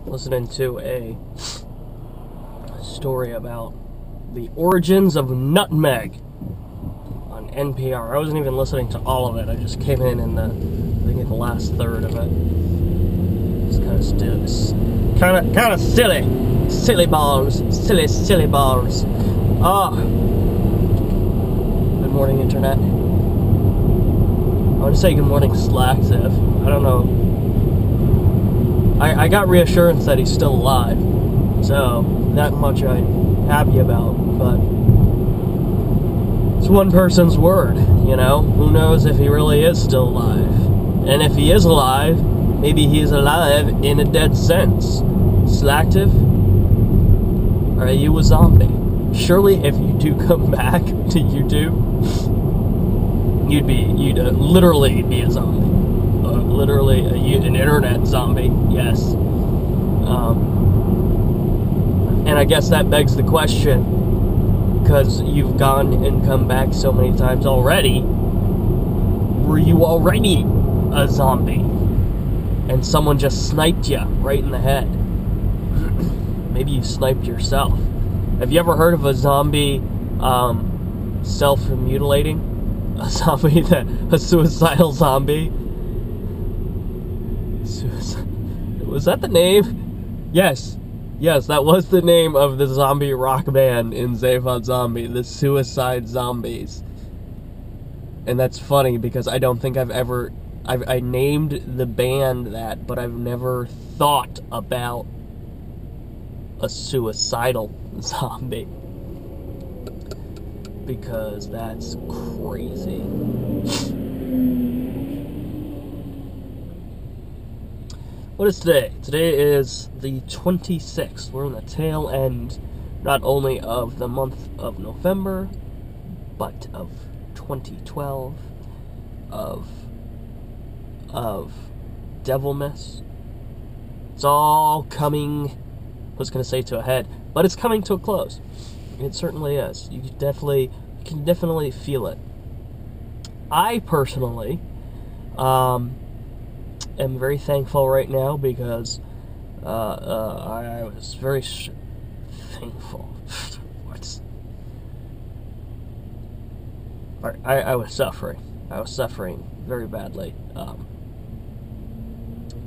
listening to a story about the origins of nutmeg on NPR. I wasn't even listening to all of it. I just came in the last third of it. It's kind of silly balls. Good morning, Internet. I want to say good morning, Slacktiff. I don't know. I got reassurance that he's still alive, so that much I'm happy about, but it's one person's word, you know? Who knows if he really is still alive? And if he is alive, maybe he is alive in a dead sense. Slacktiff? Are you a zombie? Surely if you do come back to YouTube, you'd literally be a zombie. Literally an internet zombie, yes. And I guess that begs the question, because you've gone and come back so many times already, were you already a zombie? And someone just sniped you right in the head? Maybe you sniped yourself. Have you ever heard of a zombie self-mutilating? A suicidal zombie? Was that the name? Yes, that was the name of the zombie rock band in Zaphod Zombie, the Suicide Zombies. And that's funny because I don't think I named the band that, but I've never thought about a suicidal zombie. Because that's crazy. What is today? Today is the 26th. We're in the tail end, not only of the month of November, but of 2012, of Devilmas. It's all coming, I was going to say to a head, but it's coming to a close. It certainly is. You can definitely feel it. I personally, am very thankful right now because I was very thankful. What? I was suffering. I was suffering very badly.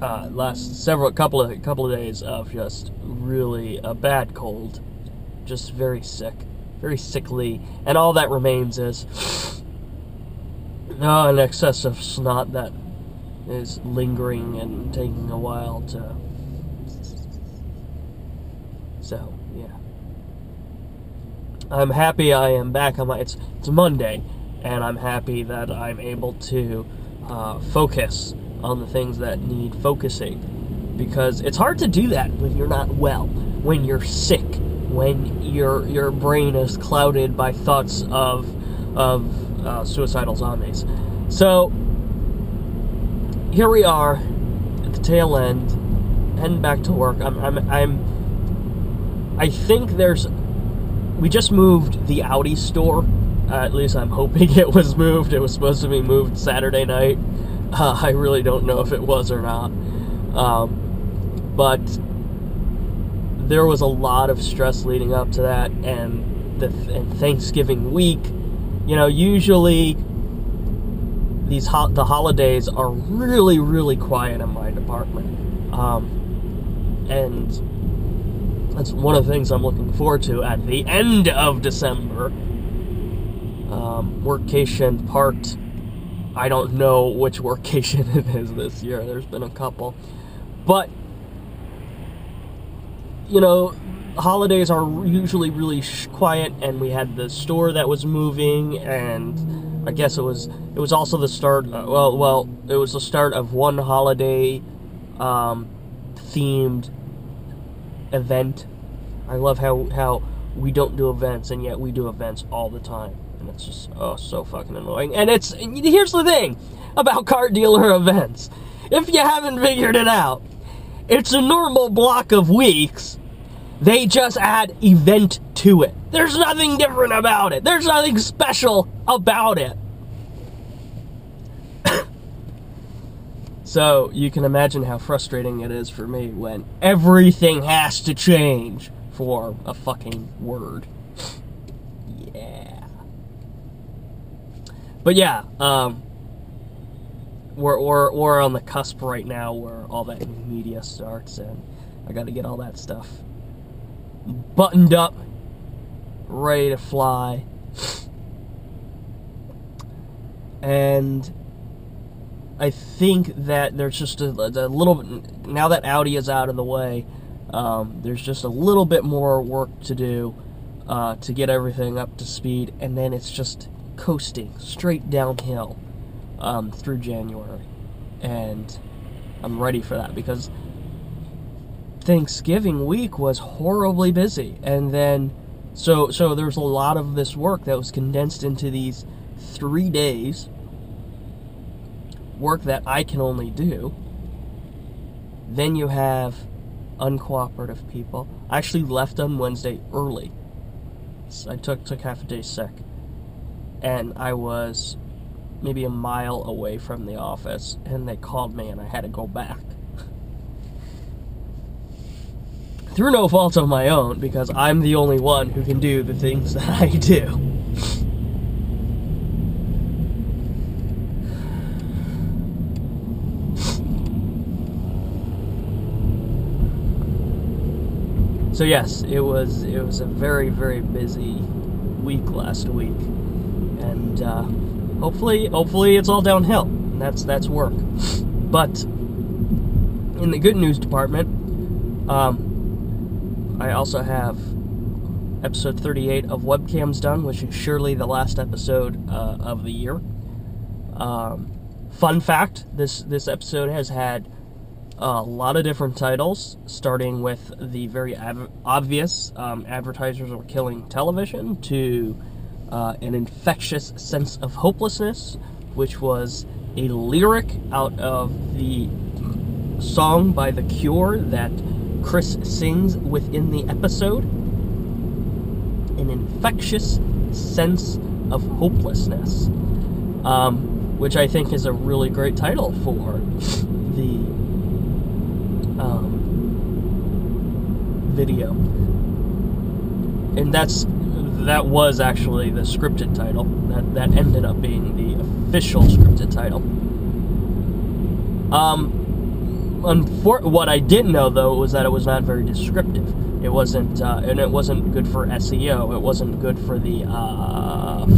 Last couple of days of just really a bad cold, just very sick, very sickly, and all that remains is an excess of snot that is lingering and taking a while to. So yeah, I'm happy I am back on it's Monday, and I'm happy that I'm able to focus on the things that need focusing, because it's hard to do that when you're not well, when you're sick, when your brain is clouded by thoughts of suicidal zombies. So here we are at the tail end, heading back to work. I think we just moved the Audi store. At least I'm hoping it was moved. It was supposed to be moved Saturday night. I really don't know if it was or not. But there was a lot of stress leading up to that, and Thanksgiving week. You know, usually the holidays are really, really quiet in my department. And that's one of the things I'm looking forward to at the end of December. Workation part, I don't know which workation it is this year. There's been a couple. But, you know, holidays are usually really quiet, and we had the store that was moving, and I guess it was also the start, it was the start of one holiday themed event. I love how we don't do events, and yet we do events all the time. And it's just, so fucking annoying. And here's the thing about car dealer events. If you haven't figured it out, it's a normal block of weeks. They just add event to it. There's nothing different about it. There's nothing special about it. So you can imagine how frustrating it is for me when everything has to change for a fucking word. Yeah. But yeah, we're on the cusp right now where all that new media starts, and I got to get all that stuff buttoned up, ready to fly. And I think that there's just a little bit, now that Audi is out of the way, there's just a little bit more work to do to get everything up to speed, and then it's just coasting straight downhill through January. And I'm ready for that, because Thanksgiving week was horribly busy, and then so there's a lot of this work that was condensed into these 3 days, work that I can only do. Then you have uncooperative people. I actually left on Wednesday early. So I took half a day sick, and I was maybe a mile away from the office, and they called me and I had to go back. Through no fault of my own, because I'm the only one who can do the things that I do. So yes, it was a very, very busy week last week, and hopefully it's all downhill. And that's work. But in the good news department, I also have episode 38 of Webcams done, which is surely the last episode of the year. Fun fact: this episode has had a lot of different titles, starting with the very obvious advertisers are killing television, to an infectious sense of hopelessness, which was a lyric out of the song by The Cure that Chris sings within the episode. An infectious sense of hopelessness, which I think is a really great title for the video. And that was actually the scripted title. That ended up being the official scripted title. What I didn't know, though, was that it was not very descriptive. It wasn't, and it wasn't good for SEO. It wasn't good for the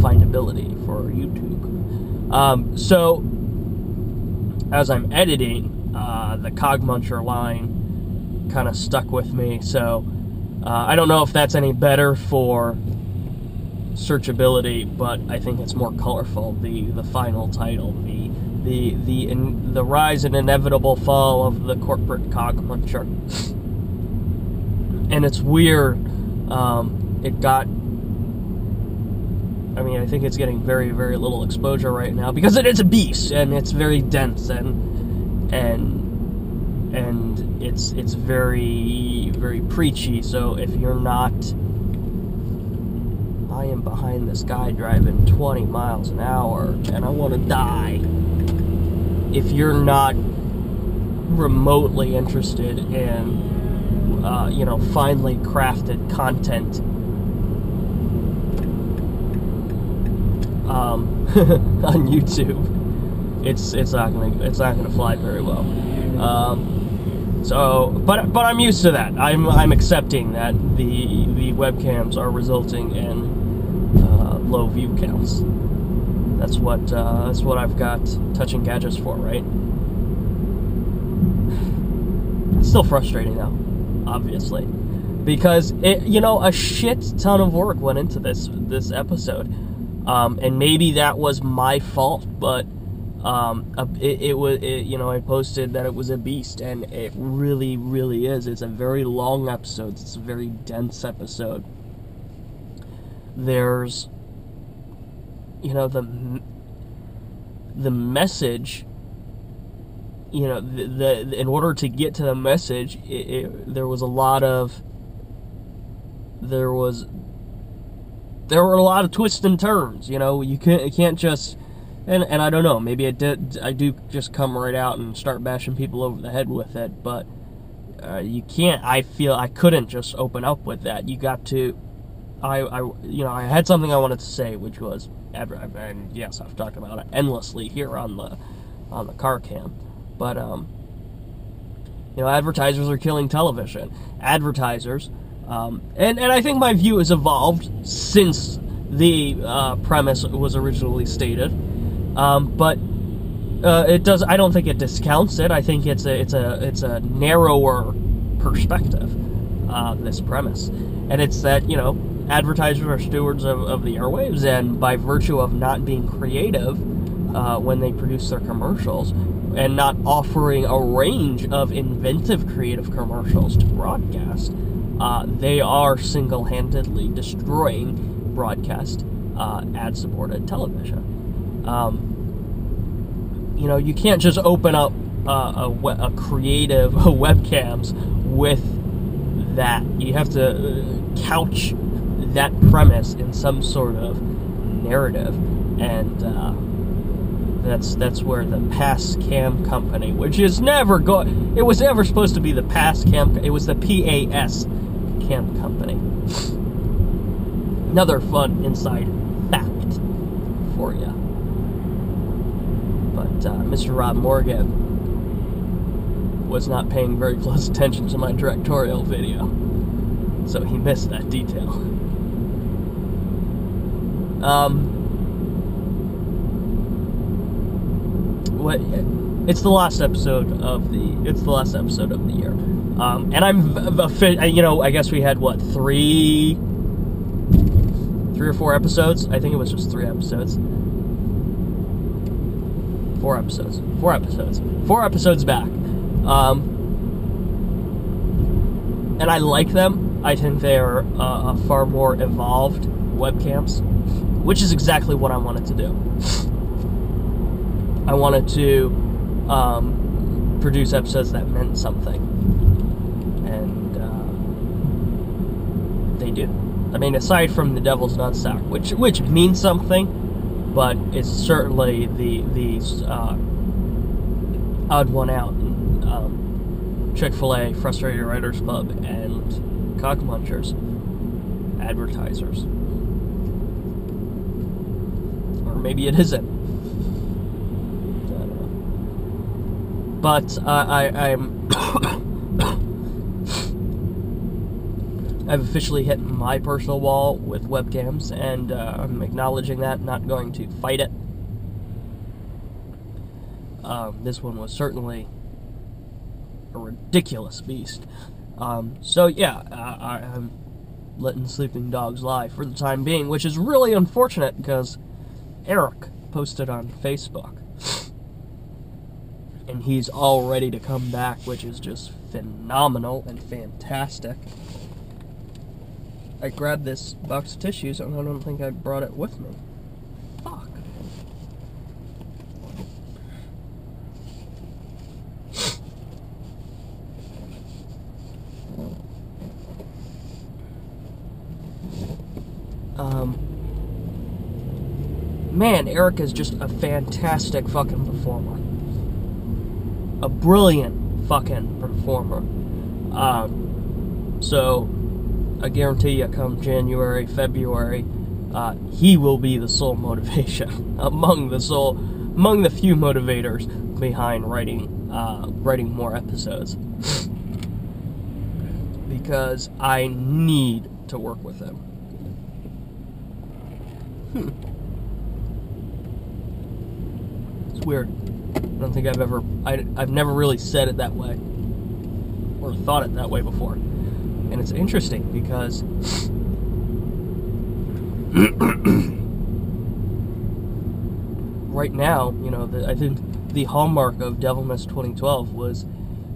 findability for YouTube. So, as I'm editing, the Cog Muncher line kind of stuck with me. So, I don't know if that's any better for searchability, but I think it's more colorful. The final title, the rise and inevitable fall of the corporate Cog Muncher. And it's weird. It got, I mean, I think it's getting very, very little exposure right now because it is a beast, and it's very dense, and it's very, very preachy. So if you're not, I am behind this guy driving 20 miles an hour, and I want to die. If you're not remotely interested in finely crafted content on YouTube, it's not gonna fly very well. But I'm used to that. I'm accepting that the webcams are resulting in low view counts. That's what I've got touching gadgets for, right? It's still frustrating though, obviously, because a shit ton of work went into this episode, and maybe that was my fault, but I posted that it was a beast, and it really, really is. It's a very long episode. It's a very dense episode. There's, the message. In order to get to the message, there were a lot of twists and turns. You can't just And I don't know, maybe I do just come right out and start bashing people over the head with it, but you can't. I feel I couldn't just open up with that. You got to. I had something I wanted to say, which was, and yes, I've talked about it endlessly here on the car cam, but advertisers are killing television. Advertisers, and I think my view has evolved since the premise was originally stated, but it does. I don't think it discounts it. I think it's a narrower perspective. This premise, and it's that advertisers are stewards of the airwaves, and by virtue of not being creative when they produce their commercials and not offering a range of inventive creative commercials to broadcast, they are single-handedly destroying broadcast ad-supported television. You can't just open up a creative webcams with that. You have to couch that premise in some sort of narrative, and that's where the Pass Cam Company, which is it was never supposed to be the Pass Cam, it was the PAS Cam Company. Another fun inside fact for you. But Mr. Rob Morgan was not paying very close attention to my directorial video, so he missed that detail. It's the last episode of the year, and I guess we had three or four episodes. I think it was just 3 episodes. 4 episodes. 4 episodes back. And I like them. I think they're a far more evolved webcams, which is exactly what I wanted to do. I wanted to produce episodes that meant something, and they do. I mean, aside from the Devil's Nutsack, which means something, but it's certainly the odd one out. Chick-fil-A, Frustrated Writers Club, and Cock Munchers advertisers. Or maybe it isn't. I don't know. But I'm I've officially hit my personal wall with webcams, and I'm acknowledging that, not going to fight it. This one was certainly a ridiculous beast. So yeah, I'm letting sleeping dogs lie for the time being, which is really unfortunate because Eric posted on Facebook, and he's all ready to come back, which is just phenomenal and fantastic. I grabbed this box of tissues and I don't think I brought it with me. Fuck. Man, Eric is just a fantastic fucking performer. A brilliant fucking performer. So I guarantee you, come January, February, he will be the sole motivation among the few motivators behind writing more episodes. Because I need to work with him. It's weird. I don't think I've never really said it that way, or thought it that way before. And it's interesting because right now, I think the hallmark of Devilmas 2012 was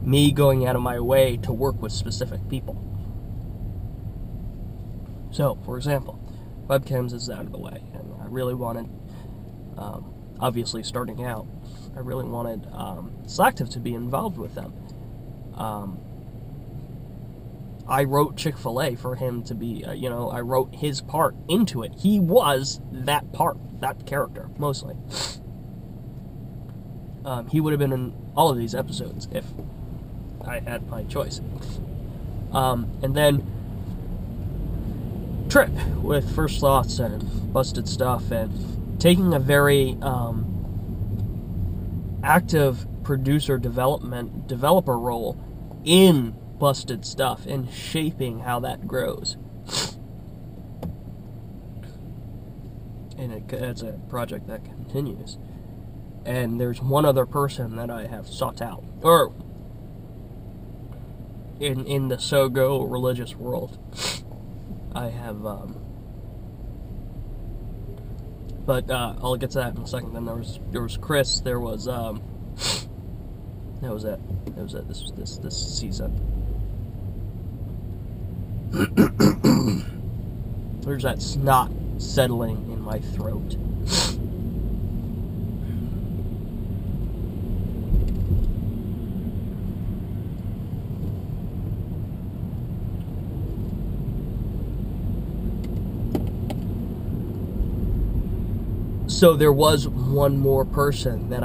me going out of my way to work with specific people. So, for example, webcams is out of the way, and I really wanted, obviously starting out, I really wanted Slacktive to be involved with them. I wrote Chick-fil-A for him to be, I wrote his part into it. He was that part, that character, mostly. He would have been in all of these episodes if I had my choice. And then Trip with First Thoughts and Busted Stuff, and taking a very active developer role in Busted Stuff and shaping how that grows. And it's a project that continues. And there's one other person that I have sought out, or in the Sogo religious world, I have, but I'll get to that in a second. Then there was Chris. There was that was it. This was this season. There's that snot settling in my throat. So there was one more person that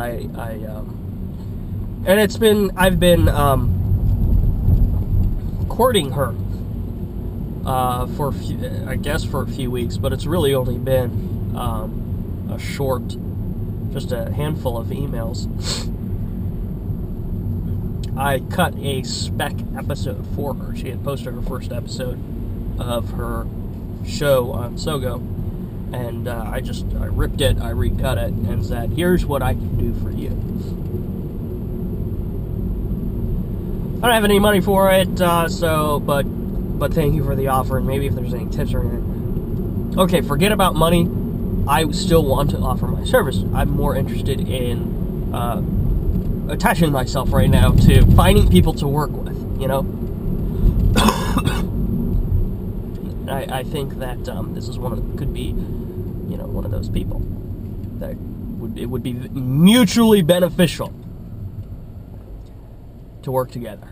and I've been courting her for a few weeks, but it's really only been a short, just a handful of emails. I cut a spec episode for her. She had posted her first episode of her show on Sogo, and I ripped it, I recut it, and said, here's what I can do for you. I don't have any money for it, but thank you for the offer, and maybe if there's any tips or anything. Okay, forget about money. I still want to offer my service. I'm more interested in attaching myself right now to finding people to work with, you know? I think that this is could be, you know, one of those people that it would be mutually beneficial to work together.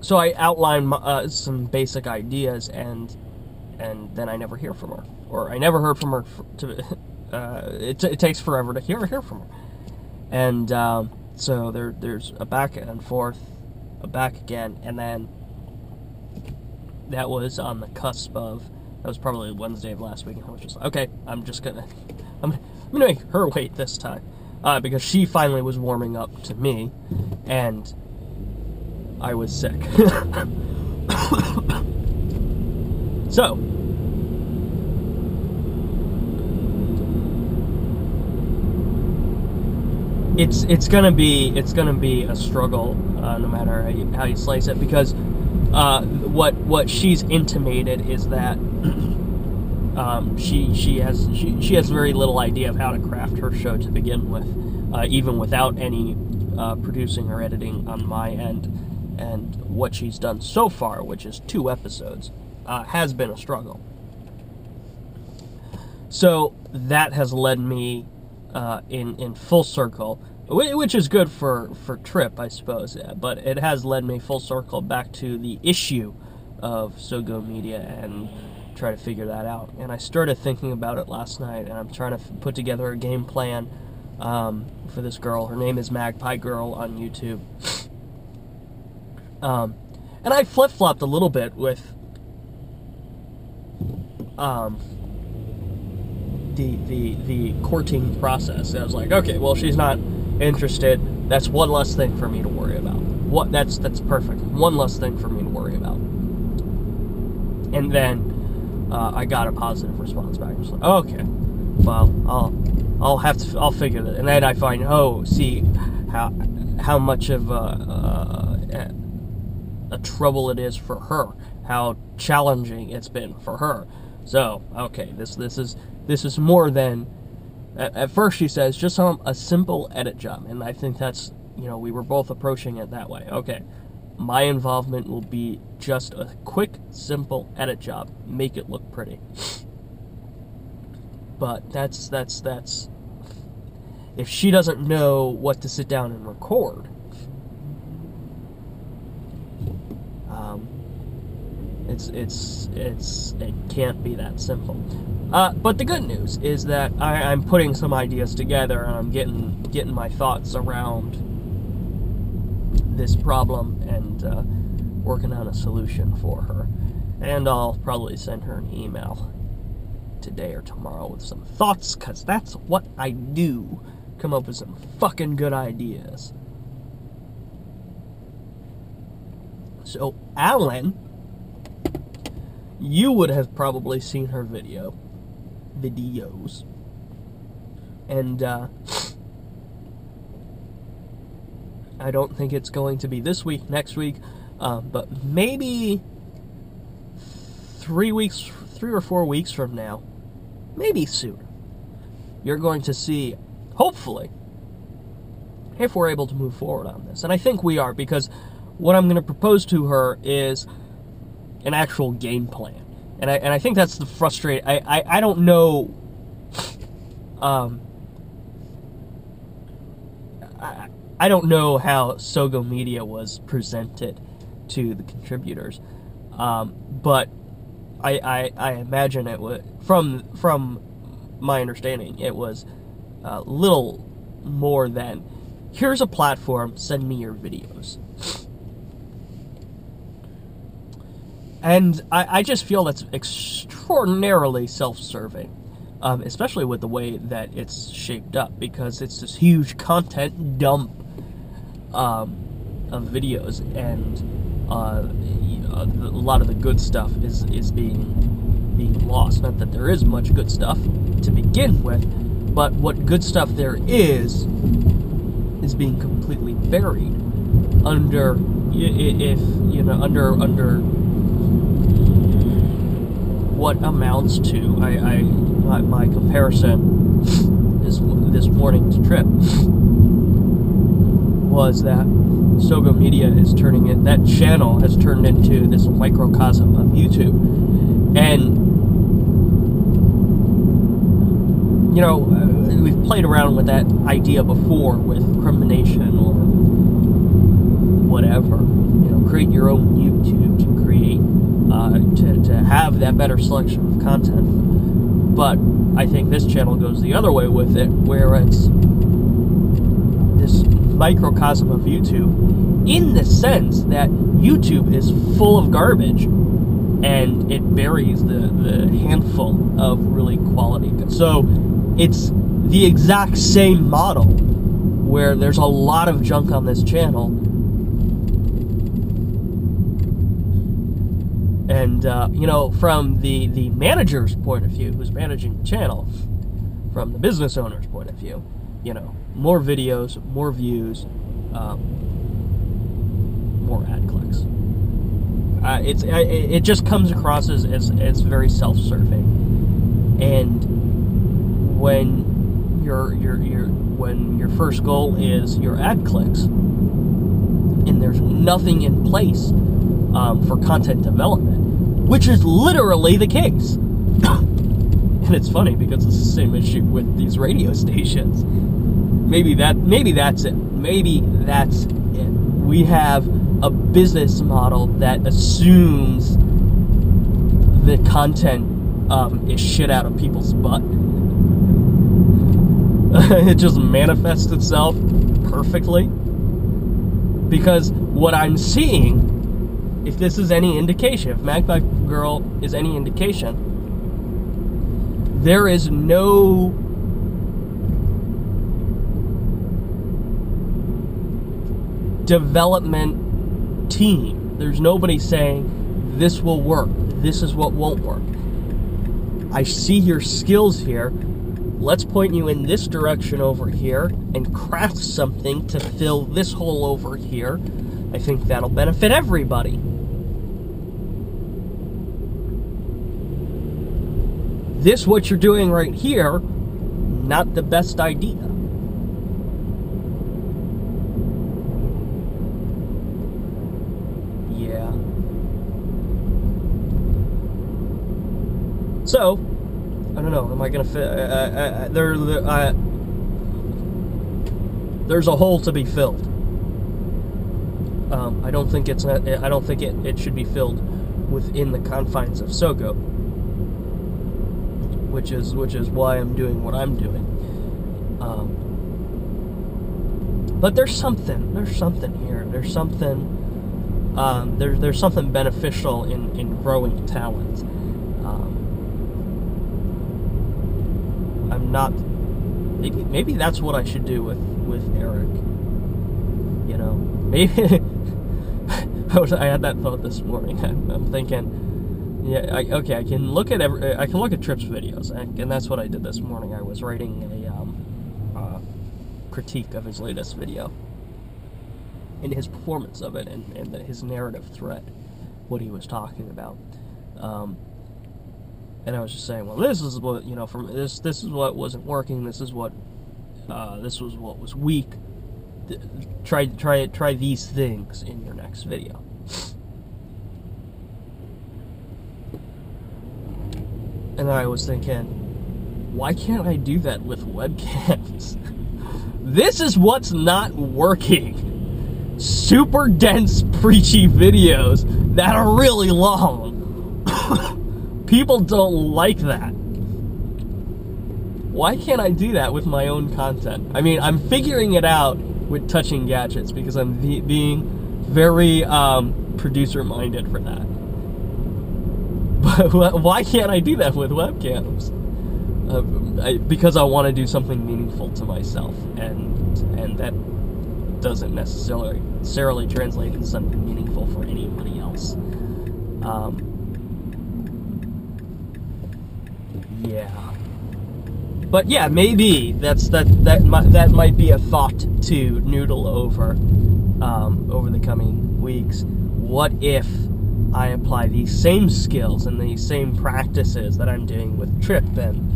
So I outlined some basic ideas, and then I never hear from her, or I never heard from her. It takes forever to hear from her, and so there's a back and forth, a back again, and then that was on the cusp of. That was probably Wednesday of last week, and I was just like, okay, I'm gonna make her wait this time, because she finally was warming up to me, and I was sick. So it's gonna be a struggle, no matter how you slice it, because what she's intimated is that she has very little idea of how to craft her show to begin with, even without any producing or editing on my end. And what she's done so far, which is 2 episodes, has been a struggle. So that has led me in full circle, which is good for Trip, I suppose, but it has led me full circle back to the issue of Sogo Media and try to figure that out. And I started thinking about it last night, and I'm trying to put together a game plan for this girl. Her name is Magpie Girl on YouTube. And I flip-flopped a little bit with the courting process. I was like, okay, well, she's not interested. That's one less thing for me to worry about. That's perfect. One less thing for me to worry about. And then I got a positive response back. I was like, okay, well, I'll figure that. And then I find, see how much of a trouble it is for her, how challenging it's been for her. So, okay, this is more than, at first she says, just a simple edit job, and I think that's, we were both approaching it that way. Okay, my involvement will be just a quick, simple edit job, make it look pretty. But that's, if she doesn't know what to sit down and record, it can't be that simple. But the good news is that I'm putting some ideas together, and I'm getting my thoughts around this problem, and working on a solution for her. And I'll probably send her an email today or tomorrow with some thoughts, because that's what I do. Come up with some fucking good ideas. So, Alan, you would have probably seen her videos. And, I don't think it's going to be this week, next week, but maybe 3 or 4 weeks from now, maybe sooner, you're going to see, hopefully, if we're able to move forward on this. And I think we are, because what I'm going to propose to her is an actual game plan. And I think that's the frustrating... I don't know... I don't know how Sogo Media was presented to the contributors. But I imagine it was... From my understanding, it was little more than, here's a platform, send me your videos. And I just feel that's extraordinarily self-serving, especially with the way that it's shaped up, because it's this huge content dump of videos, and a lot of the good stuff is being lost. Not that there is much good stuff to begin with, but what good stuff there is being completely buried under, under what amounts to, my comparison this morning to Trip was that Sogo Media is turning it, that channel has turned into this microcosm of YouTube. And, we've played around with that idea before with Crimination or whatever. Create your own YouTube to create, to have that better selection of content. But I think this channel goes the other way with it, where it's this microcosm of YouTube, in the sense that YouTube is full of garbage, and it buries the handful of really quality. So it's the exact same model, where there's a lot of junk on this channel, and from the manager's point of view, who's managing the channel, from the business owner's point of view, more videos, more views, more ad clicks. It just comes across as very self-serving, and when your first goal is your ad clicks, and there's nothing in place for content development, which is literally the case. And it's funny, because it's the same issue with these radio stations. Maybe that's it. Maybe that's it. We have a business model that assumes the content is shit out of people's butt. It just manifests itself perfectly. Because what I'm seeing, if this is any indication, if Magpie Girl is any indication, there is no development team. There's nobody saying, this will work, this is what won't work. I see your skills here, let's point you in this direction over here, and craft something to fill this hole over here. I think that'll benefit everybody. This, what you're doing right here, not the best idea. Yeah. So, I don't know, am I gonna fit, there's a hole to be filled. I don't think it should be filled within the confines of Sogo, which is why I'm doing what I'm doing. But there's something here. There's something there's something beneficial in growing talent. I'm not. Maybe that's what I should do with Eric. You know, maybe. I had that thought this morning. I'm thinking, yeah, I can look at Tripp's videos, and that's what I did this morning. I was writing a critique of his latest video, and his performance of it, and his narrative thread, what he was talking about. And I was just saying, well, this is what, you know, from this is what wasn't working. This was what was weak. Try these things in your next video. And I was thinking, why can't I do that with webcams? This is what's not working. Super dense, preachy videos that are really long. People don't like that. Why can't I do that with my own content? I mean, I'm figuring it out with touching gadgets because I'm being very producer-minded for that. But why can't I do that with webcams? Because I want to do something meaningful to myself, and that doesn't necessarily translate into something meaningful for anybody else. Yeah. But yeah, maybe that might be a thought to noodle over over the coming weeks. What if I apply these same skills and these same practices that I'm doing with Tripp and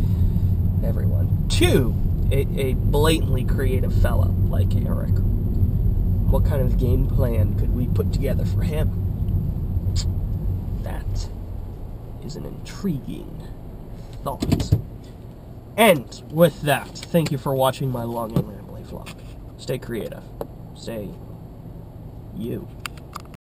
everyone to a blatantly creative fella like Eric? What kind of game plan could we put together for him? That is an intriguing thought. And with that, thank you for watching my long and rambly vlog. Stay creative. Stay you.